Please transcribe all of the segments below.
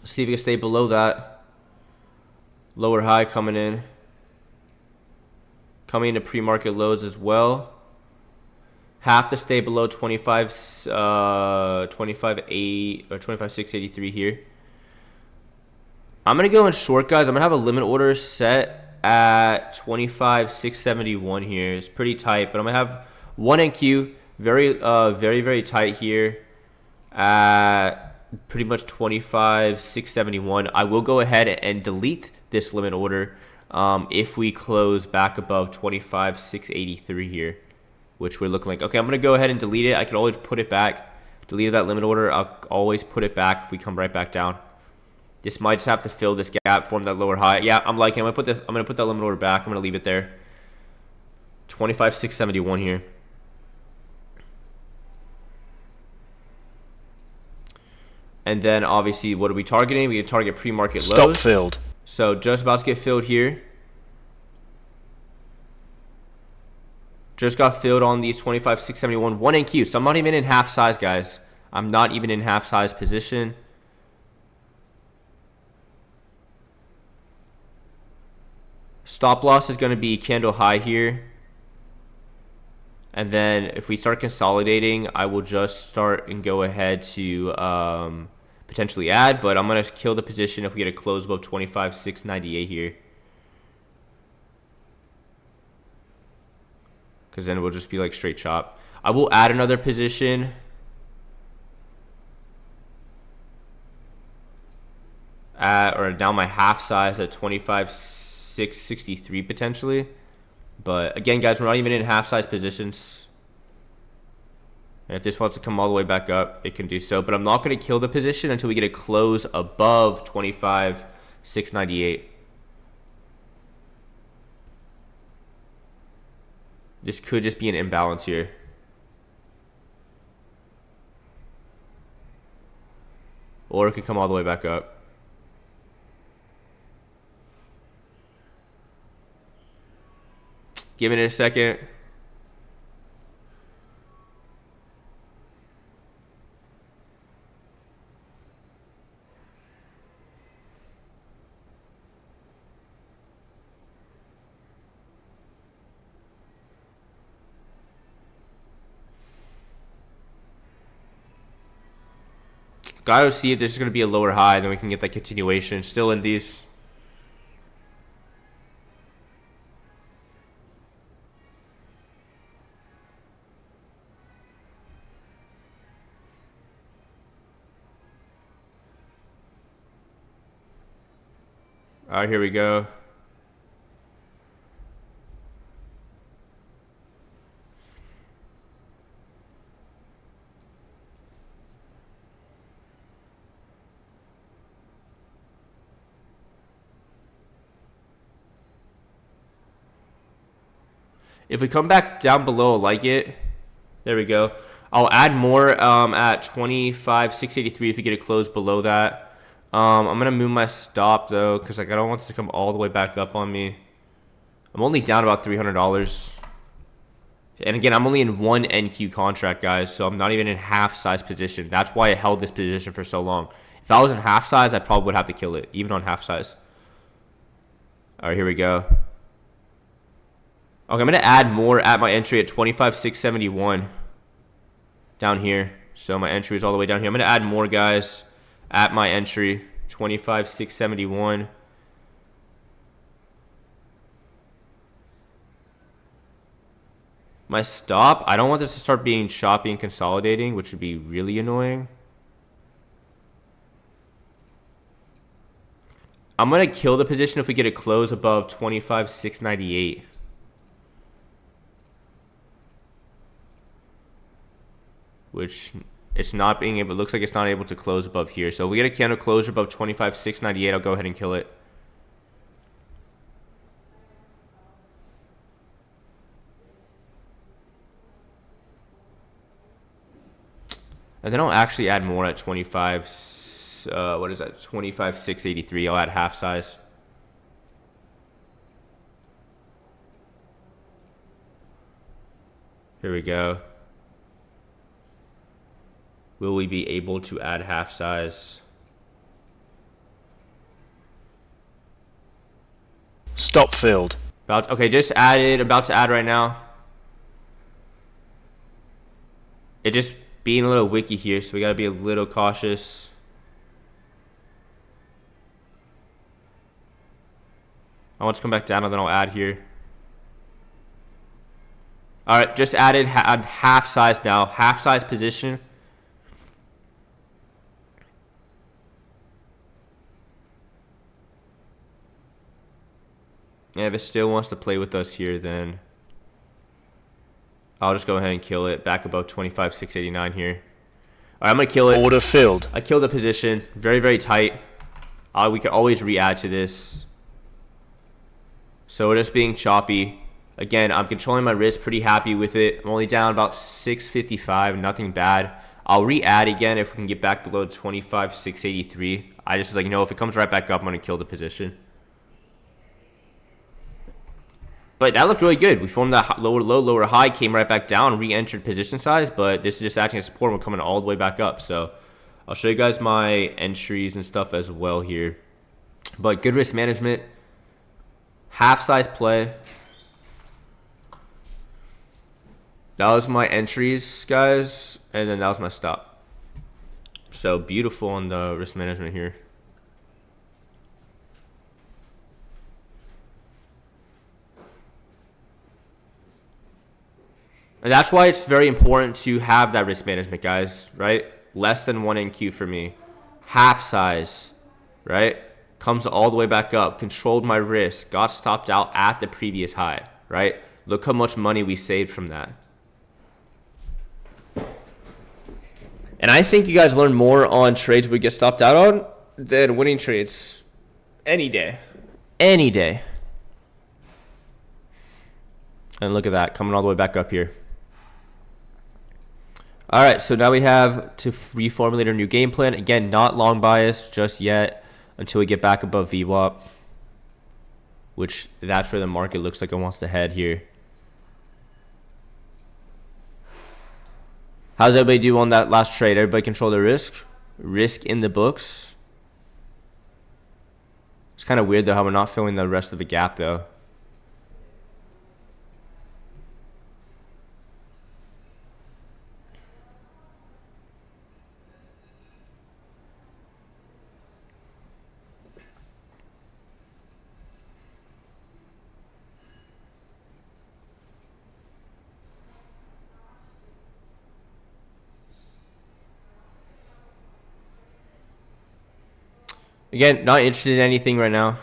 See if we can stay below that. Lower high coming in. Coming into pre-market lows as well. Have to stay below 25, 25.8 or 25.683 here. I'm going to go in short, guys. I'm going to have a limit order set at 25.671 here. It's pretty tight, but I'm going to have one NQ very tight here at pretty much 25.671. I will go ahead and delete this limit order if we close back above 25.683 here, which we're looking like. Okay, I'm going to go ahead and delete it. I can always put it back. Delete that limit order. I'll always put it back if we come right back down. This might just have to fill this gap, form that lower high. Yeah, I'm liking it. I'm going to put that limit order back. I'm going to leave it there. 25.671 here. And then obviously, what are we targeting? We can target pre-market lows. Stop filled. So just about to get filled here. Just got filled on these 25.671. 1 NQ. So I'm not even in half size, guys. I'm not even in half size position. Stop loss is going to be candle high here. And then if we start consolidating, I will just start and go ahead to potentially add. But I'm going to kill the position if we get a close above 25.698 here. Because then it will just be like straight chop. I will add another position. Or down my half size at 25.663 potentially. But again, guys, we're not even in half size positions. And if this wants to come all the way back up, it can do so. But I'm not going to kill the position until we get a close above 25.698. This could just be an imbalance here. Or it could come all the way back up. Giving it a second. Gotta see if there's going to be a lower high, then we can get that continuation. Still in these. All right, here we go. If we come back down below, like it, there we go. I'll add more at 25.683 if we get a close below that. I'm going to move my stop, though, because like, I don't want this to come all the way back up on me. I'm only down about $300. And again, I'm only in one NQ contract, guys, so I'm not even in half size position. That's why I held this position for so long. If I was in half size, I probably would have to kill it, even on half size. All right, here we go. Okay, I'm going to add more at my entry at 25.671 down here. So my entry is all the way down here. I'm going to add more, guys, at my entry, 25.671. My stop, I don't want this to start being choppy and consolidating, which would be really annoying. I'm going to kill the position if we get a close above 25.698. Which it's not being able, it looks like it's not able to close above here. So if we get a candle closure above 25.698, I'll go ahead and kill it. And then I'll actually add more at 25, what is that, 25.683. I'll add half size. Here we go. Will we be able to add half size? Stop filled. Okay, just added. About to add right now. It just being a little wiki here, so we gotta be a little cautious. I want to come back down and then I'll add here. All right, just added half size now. Half size position. Yeah, if it still wants to play with us here, then I'll just go ahead and kill it. Back above 25,689 here. All right, I'm going to kill it. Order filled. I killed the position. Very, very tight. We can always re-add to this. So we're just being choppy. Again, I'm controlling my risk. Pretty happy with it. I'm only down about 655. Nothing bad. I'll re-add again if we can get back below 25,683. I just was like, you know, if it comes right back up, I'm going to kill the position. But that looked really good. We formed that lower low, lower high, came right back down, re-entered position size, but this is just acting as support. We're coming all the way back up. So I'll show you guys my entries and stuff as well here. But good risk management. Half size play. That was my entries, guys, and then that was my stop. So beautiful on the risk management here. And that's why it's very important to have that risk management, guys, right? Less than 1 NQ for me. Half size, right? Comes all the way back up. Controlled my risk. Got stopped out at the previous high, right? Look how much money we saved from that. And I think you guys learn more on trades we get stopped out on than winning trades any day. Any day. And look at that, coming all the way back up here. All right, so now we have to reformulate our new game plan. Again, not long bias just yet until we get back above VWAP, which that's where the market looks like it wants to head here. How's everybody do on that last trade? Everybody control their risk? Risk in the books. It's kind of weird, though, how we're not filling the rest of the gap, though. Again, not interested in anything right now.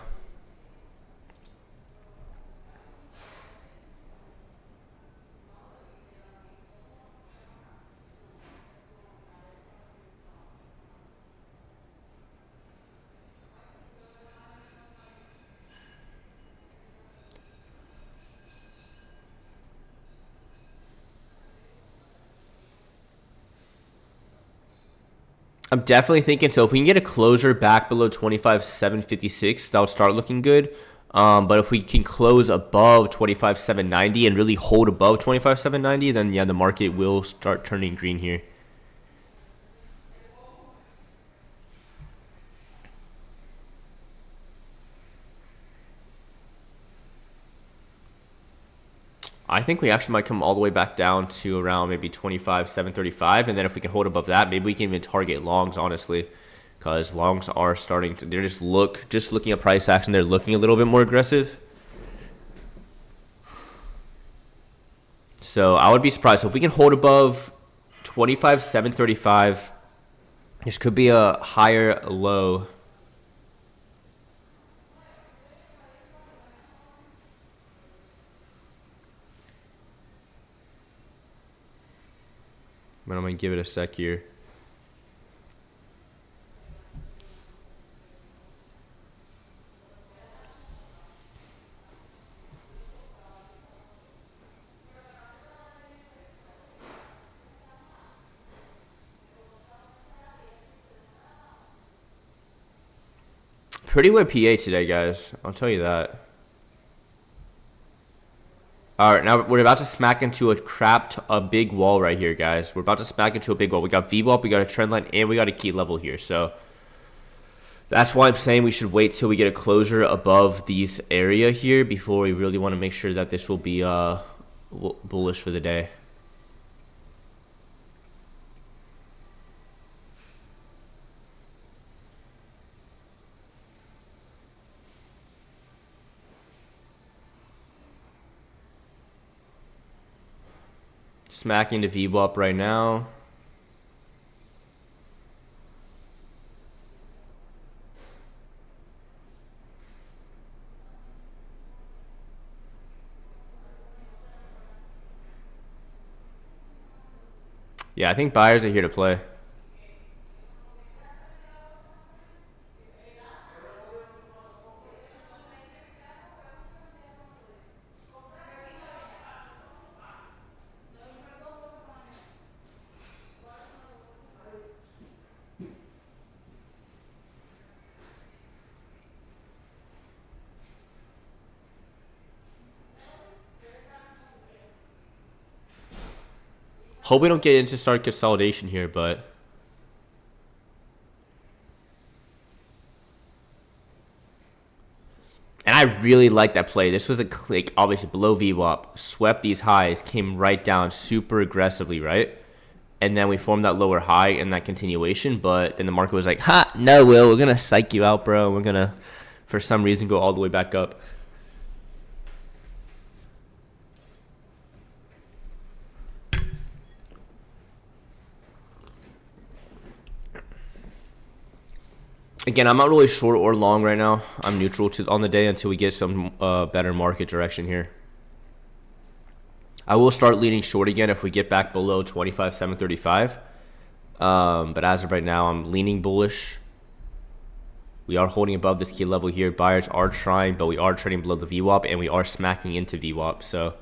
I'm definitely thinking, so if we can get a closure back below 25,756, that would start looking good. But if we can close above 25,790 and really hold above 25,790, then yeah, the market will start turning green here. I think we actually might come all the way back down to around maybe 25,735, and then if we can hold above that, maybe we can even target longs, honestly, because longs are starting to, they're just looking at price action, they're looking a little bit more aggressive. So I would be surprised. So if we can hold above 25,735, this could be a higher low. But I'm going to give it a sec here. Pretty weird PA today, guys. I'll tell you that. All right, now we're about to smack into a big wall right here, guys. We're about to smack into a big wall. We got VWAP, we got a trend line, and we got a key level here. So That's why I'm saying we should wait till we get a closure above these area here before we really want to make sure that this will be bullish for the day. Smacking the VWAP right now. Yeah, I think buyers are here to play. Hope we don't get into start consolidation here, but and I really like that play. This was a click, obviously below VWAP, swept these highs, came right down super aggressively, right? And then we formed that lower high and that continuation, but then the market was like, ha, no, Will, we're gonna psych you out, bro. We're gonna, for some reason, go all the way back up. Again, I'm not really short or long right now. I'm neutral on the day until we get some better market direction here. I will start leaning short again if we get back below 25,735. But as of right now, I'm leaning bullish. We are holding above this key level here. Buyers are trying, but we are trading below the VWAP, and we are smacking into VWAP. So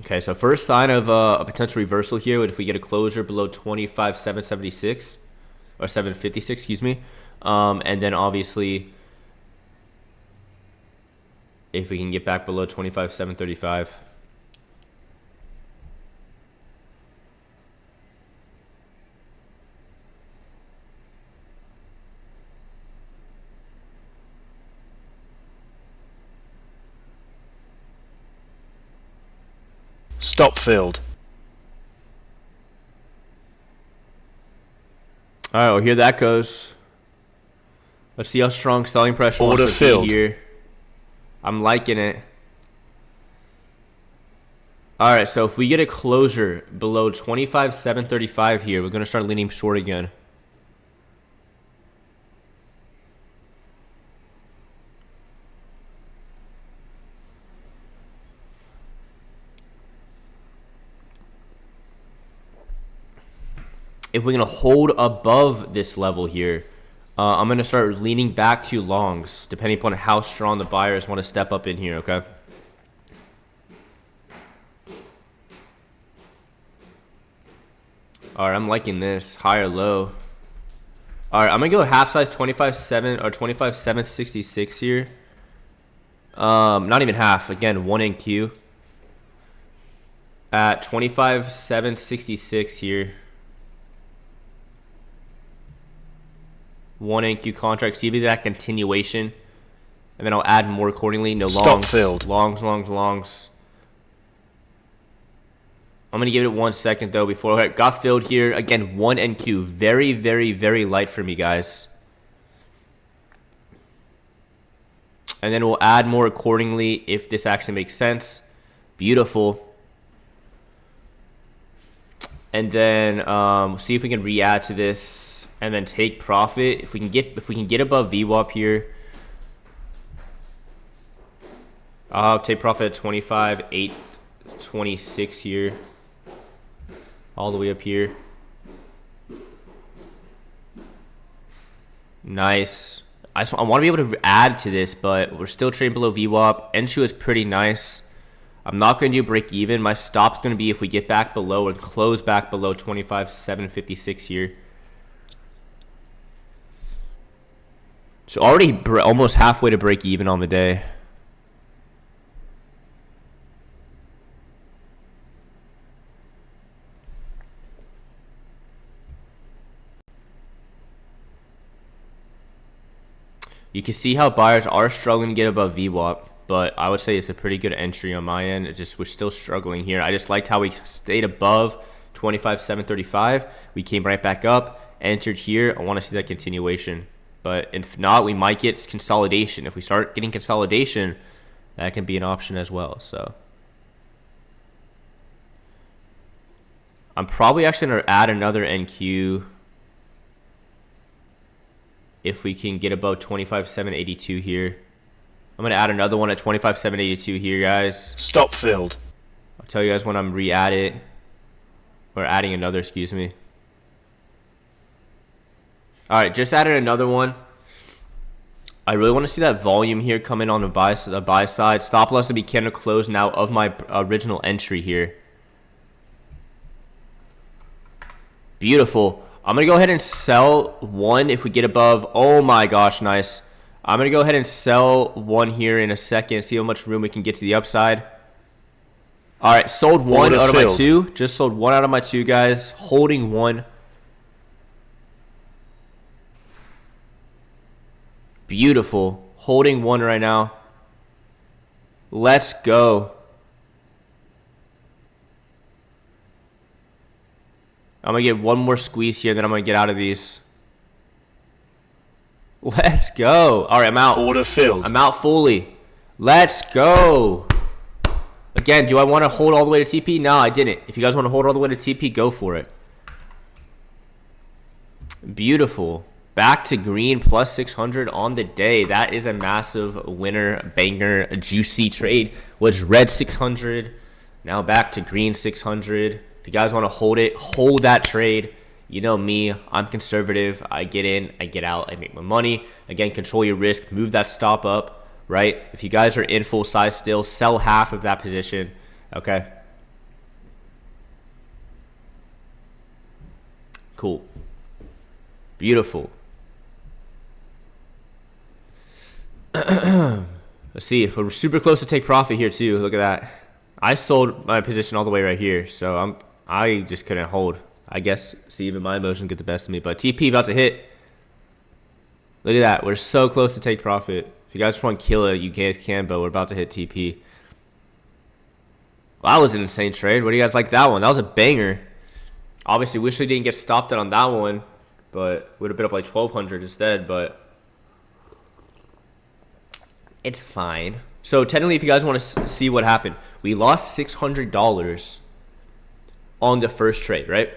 okay, so first sign of a potential reversal here would if we get a closure below 25,776 or 756, excuse me. And then obviously if we can get back below 25,735. Stop filled. All right, well, here that goes. Let's see how strong selling pressure Order wants to be filled. here. I'm liking it. All right, so if we get a closure below 25,735 here, we're going to start leaning short again. If we're going to hold above this level here, I'm going to start leaning back to longs, depending upon how strong the buyers want to step up in here, okay? All right, I'm liking this. High or low. All right, I'm going to go half size 25.7 or 25.766 here. Not even half. Again, 1 NQ. At 25.766 here. 1 NQ contract. See if we get that continuation. And then I'll add more accordingly. No longs. Stop filled. Longs. I'm going to give it 1 second, though, before it got filled here. Again, 1 NQ. Very, very, very light for me, guys. And then we'll add more accordingly if this actually makes sense. Beautiful. And then see if we can re-add to this and then take profit. If we can get above VWAP here, I'll take profit at 25,826 here. All the way up here. Nice. I want to be able to add to this, but we're still trading below VWAP. Enshu is pretty nice. I'm not going to do break even. My stop's going to be if we get back below and close back below 25,756 here. So already almost halfway to break even on the day. You can see how buyers are struggling to get above VWAP, but I would say it's a pretty good entry on my end. We're still struggling here. I just liked how we stayed above 25,735. We came right back up, entered here. I want to see that continuation. But if not, we might get consolidation. If we start getting consolidation, that can be an option as well. So I'm probably actually going to add another NQ if we can get above 25,782 here. I'm going to add another one at 25,782 here, guys. Stop filled. I'll tell you guys when I'm re-add it. Or adding another, excuse me. All right, just added another one. I really want to see that volume here come in on the buy side. Stop loss to be candle close now of my original entry here. Beautiful. I'm going to go ahead and sell one if we get above. Oh my gosh, nice. I'm going to go ahead and sell one here in a second. See how much room we can get to the upside. All right, sold one out of my two. Just sold one out of my two, guys. Holding one. Beautiful. Holding one right now. Let's go. I'm going to get one more squeeze here, then I'm going to get out of these. Let's go. All right, I'm out. Order filled. I'm out fully. Let's go. Again, do I want to hold all the way to TP? No, I didn't. If you guys want to hold all the way to TP, go for it. Beautiful. Back to green plus 600 on the day. That is a massive winner, banger, juicy trade. Was red 600. Now back to green 600. If you guys want to hold it, hold that trade. You know me, I'm conservative. I get in, I get out, I make my money. Again, control your risk, move that stop up, right? If you guys are in full size still, sell half of that position, okay? Cool. Beautiful. Let's see, we're super close to take profit here too. Look at that. I sold my position all the way right here, so I just couldn't hold. I guess, see, even my emotions get the best of me. But TP about to hit. Look at that. We're so close to take profit. If you guys just want to kill it, you guys can, but we're about to hit TP. Well, that was an insane trade. What do you guys like that one? That was a banger. Obviously, wish we didn't get stopped out on that one, but would have been up like 1,200 instead, but it's fine. So technically, if you guys want to see what happened, we lost $600 on the first trade, right?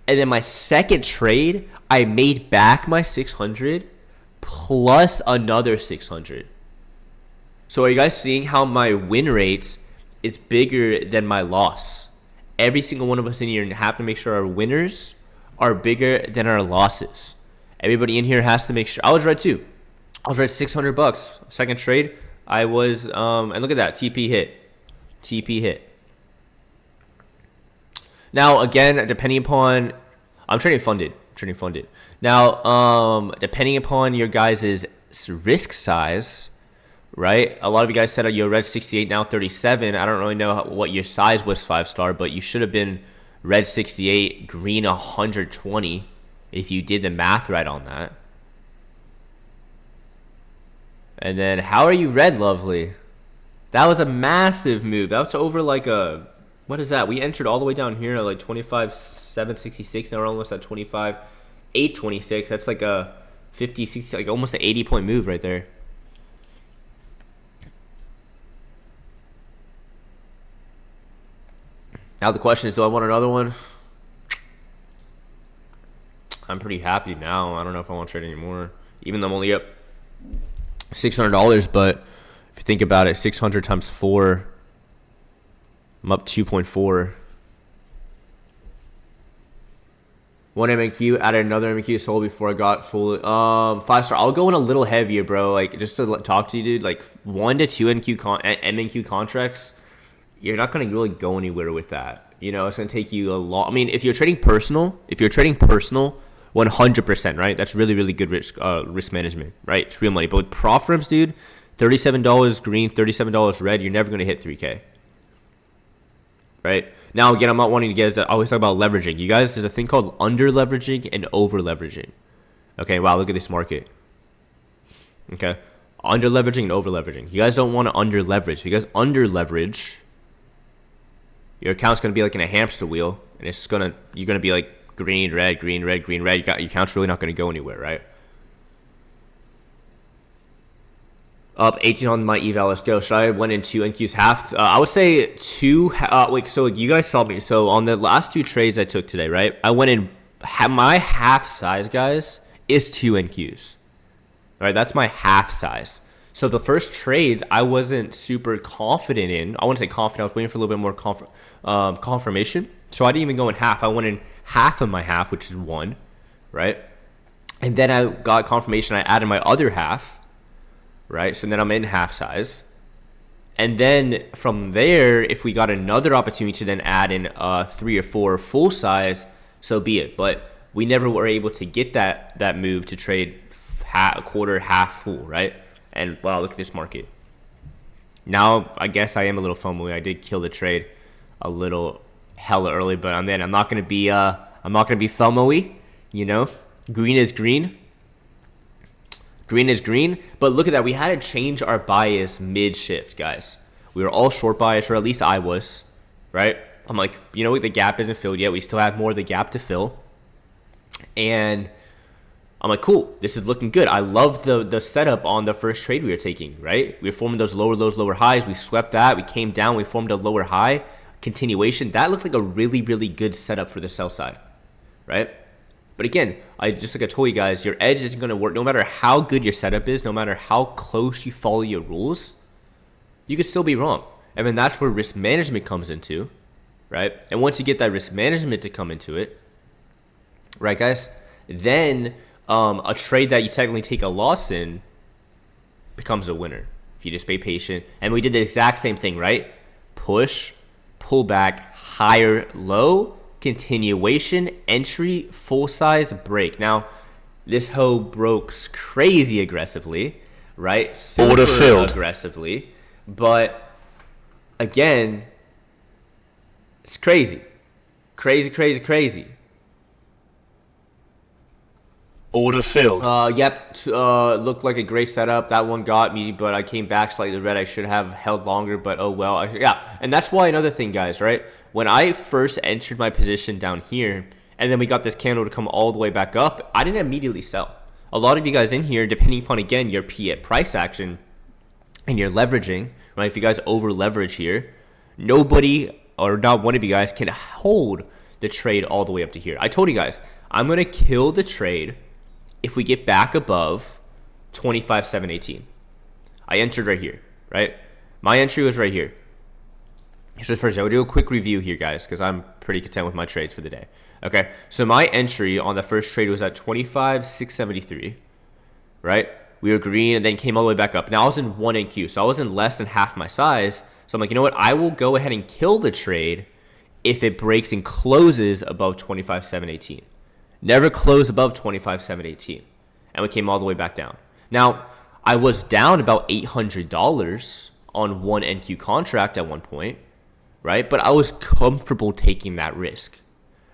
And then my second trade, I made back my 600 plus another 600. So are you guys seeing how my win rates is bigger than my loss? Every single one of us in here have to make sure our winners are bigger than our losses. Everybody in here has to make sure. I was right too. I was right $600. Second trade, I was, and look at that, TP hit. TP hit. Now, again, depending upon, I'm trading funded. Now, depending upon your guys' risk size, right? A lot of you guys said you're red 68, now 37. I don't really know what your size was 5-star, but you should have been red 68, green 120 if you did the math right on that. And then, how are you red, lovely? That was a massive move. That was over like a... What is that? We entered all the way down here at like 25,766. Now we're almost at 25,826. That's like a 50, 60, like almost an 80-point move right there. Now the question is, do I want another one? I'm pretty happy now. I don't know if I want to trade anymore. Even though I'm only up $600, but if you think about it, 600 times 4... I'm up 2.4. One MNQ, added another MNQ, sold before I got full 5-star. I'll go in a little heavier, bro. Like, just to talk to you, dude. Like 1 to 2 MNQ contracts, you're not gonna really go anywhere with that. You know, it's gonna take you a lot. I mean, if you're trading personal, 100%, right? That's really, really good risk management, right? It's real money. But with prop firms, dude, $37 green, $37 red, you're never gonna hit 3K. Right? Now, again, I'm not wanting to get into, I always talk about leveraging. You guys, there's a thing called under leveraging and over leveraging. Okay, wow, look at this market. Okay. Under leveraging and over leveraging. You guys don't want to under leverage. If you guys under leverage, your account's going to be like in a hamster wheel, and you're going to be like green, red, green, red, green, red. Your account's really not going to go anywhere, right? Up 18 on my eval. Let's go. So I went in 2 NQs half. I would say 2. Wait, so you guys saw me. So on the last 2 trades I took today, right? I went in. My half size, guys, is 2 NQs. All right, that's my half size. So the first trades I wasn't super confident in. I wouldn't say confident. I was waiting for a little bit more confirmation. So I didn't even go in half. I went in half of my half, which is 1, right? And then I got confirmation. I added my other half, right? So then I'm in half size. And then from there, if we got another opportunity to then add in 3 or 4 full size, so be it. But we never were able to get that move to trade a quarter, half full, right? And wow, look at this market. Now, I guess I am a little FOMO. I did kill the trade a little hella early, but I'm not gonna be FOMO-y, you know. Green is green. Green is green. But look at that. We had to change our bias mid-shift, guys. We were all short bias, or at least I was, right? I'm like, you know what? The gap isn't filled yet. We still have more of the gap to fill. And I'm like, cool, this is looking good. I love the setup on the first trade we were taking, right? We were forming those lower lows, lower highs. We swept that. We came down. We formed a lower high. Continuation. That looks like a really, really good setup for the sell side, right? But again, just like I told you guys, your edge isn't going to work. No matter how good your setup is, no matter how close you follow your rules, you could still be wrong. And then that's where risk management comes into, right? And once you get that risk management to come into it, right, guys, then a trade that you technically take a loss in becomes a winner if you just stay patient. And we did the exact same thing, right? Push, pull back, higher low, continuation, entry, full size, break. Now, this hoe broke crazy aggressively, right? Super order filled aggressively. But again, it's crazy. Crazy. Order filled. Yep. Looked like a great setup. That one got me, but I came back slightly red. I should have held longer, but oh well. Yeah, and that's why another thing, guys, right? When I first entered my position down here, and then we got this candle to come all the way back up, I didn't immediately sell. A lot of you guys in here, depending upon, again, your P at price action and your leveraging, right? If you guys over leverage here, nobody or not one of you guys can hold the trade all the way up to here. I told you guys, I'm going to kill the trade if we get back above 25,718. I entered right here, right? My entry was right here. So first, I will do a quick review here, guys, because I'm pretty content with my trades for the day. Okay, so my entry on the first trade was at 25,673, right? We were green and then came all the way back up. Now I was in 1 NQ, so I was in less than half my size. So I'm like, you know what? I will go ahead and kill the trade if it breaks and closes above 25,718. Never closed above 25,718. And we came all the way back down. Now, I was down about $800 on 1 NQ contract at one point, right? But I was comfortable taking that risk,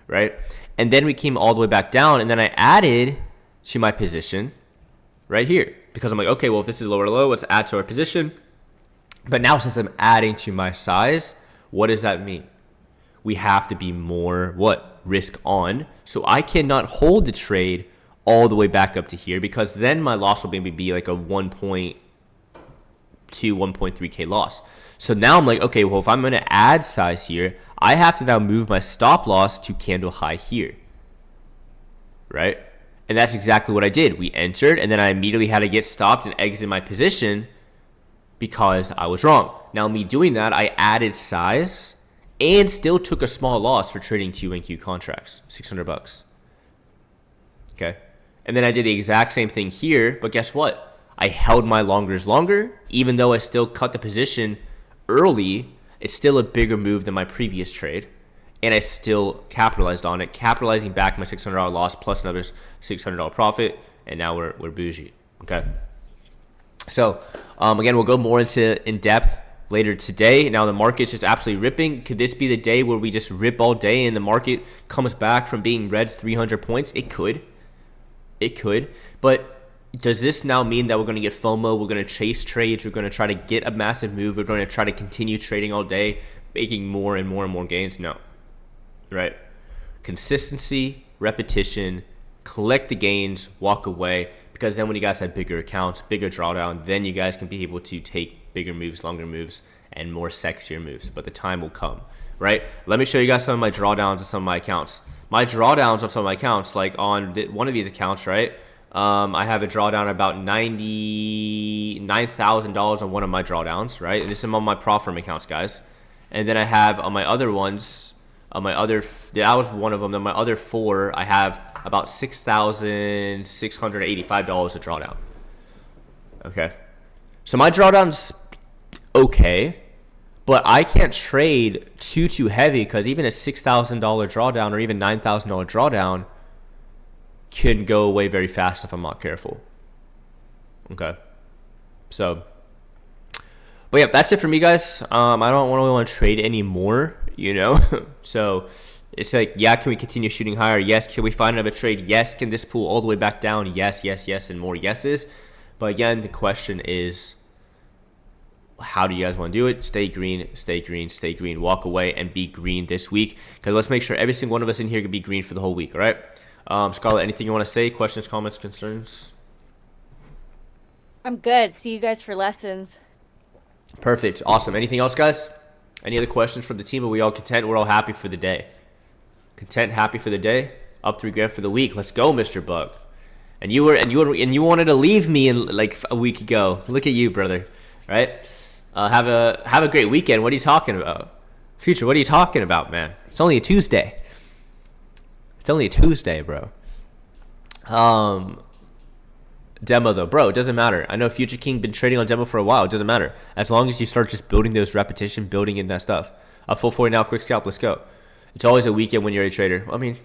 right? And then we came all the way back down, and then I added to my position right here. Because I'm like, okay, well, if this is lower low, let's add to our position. But now since I'm adding to my size, what does that mean? We have to be more, risk on. So I cannot hold the trade all the way back up to here, because then my loss will maybe be like a 1.2, 1.3K loss. So now I'm like, okay, well, if I'm going to add size here, I have to now move my stop loss to candle high here, right? And that's exactly what I did. We entered, and then I immediately had to get stopped and exit my position because I was wrong. Now, me doing that, I added size and still took a small loss for trading 2 NQ contracts, $600. Okay. And then I did the exact same thing here, but guess what? I held my longers longer, even though I still cut the position early. It's still a bigger move than my previous trade, and I still capitalized on it, capitalizing back my $600 loss plus another $600 profit, and now we're bougie. Okay. So again, we'll go more in depth later today. Now the market's just absolutely ripping. Could this be the day where we just rip all day and the market comes back from being red 300 points? It could. But Does this now mean that we're going to get FOMO? We're going to chase trades. We're going to try to get a massive move. We're going to try to continue trading all day, making more and more and more gains? No. Right? Consistency, repetition, collect the gains, walk away. Because then when you guys have bigger accounts, bigger drawdown, then you guys can be able to take bigger moves, longer moves, and more sexier moves. But the time will come, right? Let me show you guys some of my drawdowns on some of my accounts. My drawdowns on some of my accounts, like on one of these accounts, right? I have a drawdown about $99,000 on one of my drawdowns, right? And this is on my prop firm accounts, guys. And then I have on my other ones, that was one of them. Then my other four, I have about $6,685 a drawdown. Okay. So my drawdown's okay, but I can't trade too heavy because even a $6,000 drawdown or even $9,000 drawdown can go away very fast if I'm not careful. Okay. So, but yeah, that's it for me, guys. I don't really want to trade anymore, you know? So it's like, yeah, can we continue shooting higher? Yes. Can we find another trade? Yes. Can this pull all the way back down? Yes, and more yeses. But again, the question is, how do you guys want to do it? Stay green, walk away and be green this week. Because let's make sure every single one of us in here can be green for the whole week, all right? Scarlett, anything you want to say? Questions, comments, concerns? I'm good. See you guys for lessons. Perfect. Awesome. Anything else, guys? Any other questions from the team? Are we all content? We're all happy for the day. Content, happy for the day. Up $3 for the week. Let's go, Mr. Bug. And you wanted to leave me in like a week ago. Look at you, brother. Right? Have a great weekend. What are you talking about? Future, what are you talking about, man? It's only a Tuesday. It's only a Tuesday, bro. Demo though, bro, it doesn't matter. I know Future King been trading on demo for a while. It doesn't matter as long as you start just building those repetition, building in that stuff. Up full 40 now, quick scalp. Let's go. It's always a weekend when you're a trader. I mean,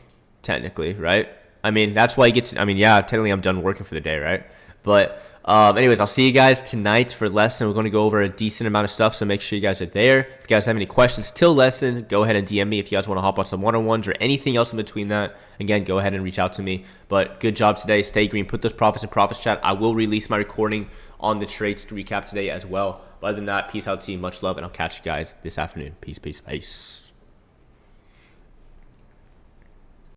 technically, right? I mean, that's why you get to, I mean, yeah, technically I'm done working for the day, right? But anyways, I'll see you guys tonight for lesson. We're going to go over a decent amount of stuff, so make sure you guys are there. If you guys have any questions till lesson, go ahead and DM me. If you guys want to hop on some one-on-ones or anything else in between that, again, go ahead and reach out to me. But good job today. Stay green. Put those profits in profits chat. I will release my recording on the trades recap today as well. But other than that, peace out, team. Much love, and I'll catch you guys this afternoon. Peace.